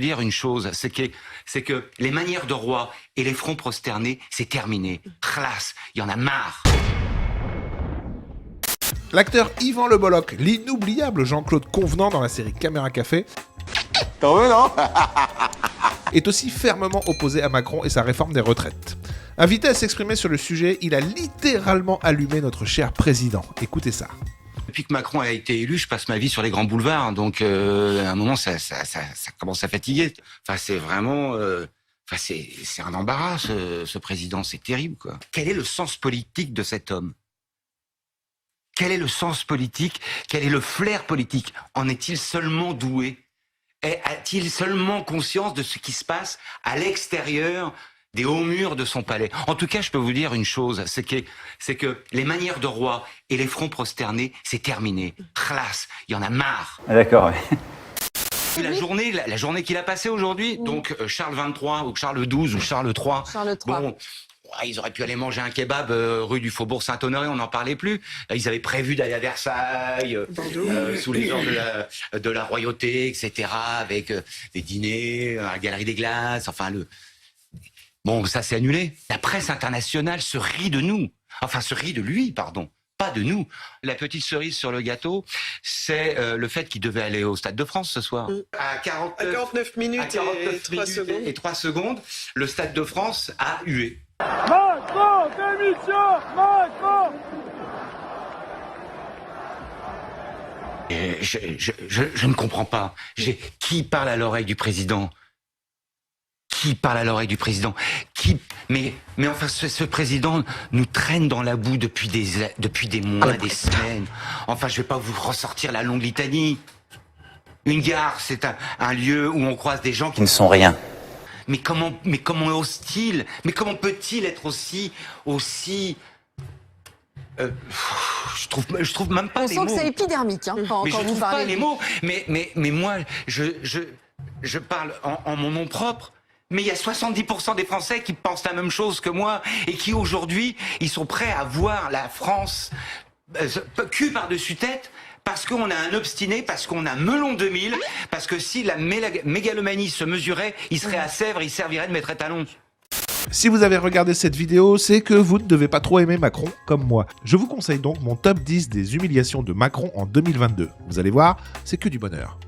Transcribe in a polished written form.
dire une chose, c'est que les manières de roi et les fronts prosternés, c'est terminé. Khlas, il y en a marre. L'acteur Yvan Le Bolloc, l'inoubliable Jean-Claude Convenant dans la série Caméra Café, T'en veux, non? est aussi fermement opposé à Macron et sa réforme des retraites. Invité à s'exprimer sur le sujet, il a littéralement allumé notre cher président. Écoutez ça. Depuis que Macron a été élu, je passe ma vie sur les grands boulevards, donc à un moment ça commence à fatiguer. Enfin c'est vraiment, c'est un embarras ce président, c'est terrible quoi. Quel est le sens politique de cet homme? Quel est le sens politique? Quel est le flair politique? En est-il seulement doué? A-t-il seulement conscience de ce qui se passe à l'extérieur des hauts murs de son palais? En tout cas, je peux vous dire une chose, c'est que les manières de roi et les fronts prosternés, c'est terminé. Khlas, il y en a marre. Ah, d'accord, ouais. La journée qu'il a passée aujourd'hui, donc Charles XXIII ou Charles XII ou Charles III. Charles III. Bon, ils auraient pu aller manger un kebab rue du Faubourg Saint-Honoré, on n'en parlait plus. Ils avaient prévu d'aller à Versailles, sous les ordres de la royauté, etc., avec des dîners, la Galerie des Glaces, enfin Bon, ça c'est annulé. La presse internationale se rit de nous. Enfin, se rit de lui, pardon. Pas de nous. La petite cerise sur le gâteau, c'est le fait qu'il devait aller au Stade de France ce soir. À 49 minutes et 3 secondes. Et 3 secondes, le Stade de France a hué. Macron, démission, Macron. Et je ne comprends pas. Qui parle à l'oreille du président? Qui parle à l'oreille du président? Mais enfin, ce président nous traîne dans la boue depuis des mois, des semaines. Enfin, je vais pas vous ressortir la longue litanie. Une gare, c'est un lieu où on croise des gens qui Ils ne sont rien. Mais comment ose-t-il? Mais comment peut-il être aussi je trouve même pas On les sent mots. que c'est épidermique quand Mais je vous trouve pas parlez. les mots. Mais moi, je parle en mon nom propre. Mais il y a 70% des Français qui pensent la même chose que moi et qui aujourd'hui, ils sont prêts à voir la France cul par-dessus tête. Parce qu'on a un obstiné, parce qu'on a Melon 2000, parce que si la mégalomanie se mesurait, il serait à Sèvres, il servirait de maître étalon. Si vous avez regardé cette vidéo, c'est que vous ne devez pas trop aimer Macron comme moi. Je vous conseille donc mon top 10 des humiliations de Macron en 2022. Vous allez voir, c'est que du bonheur.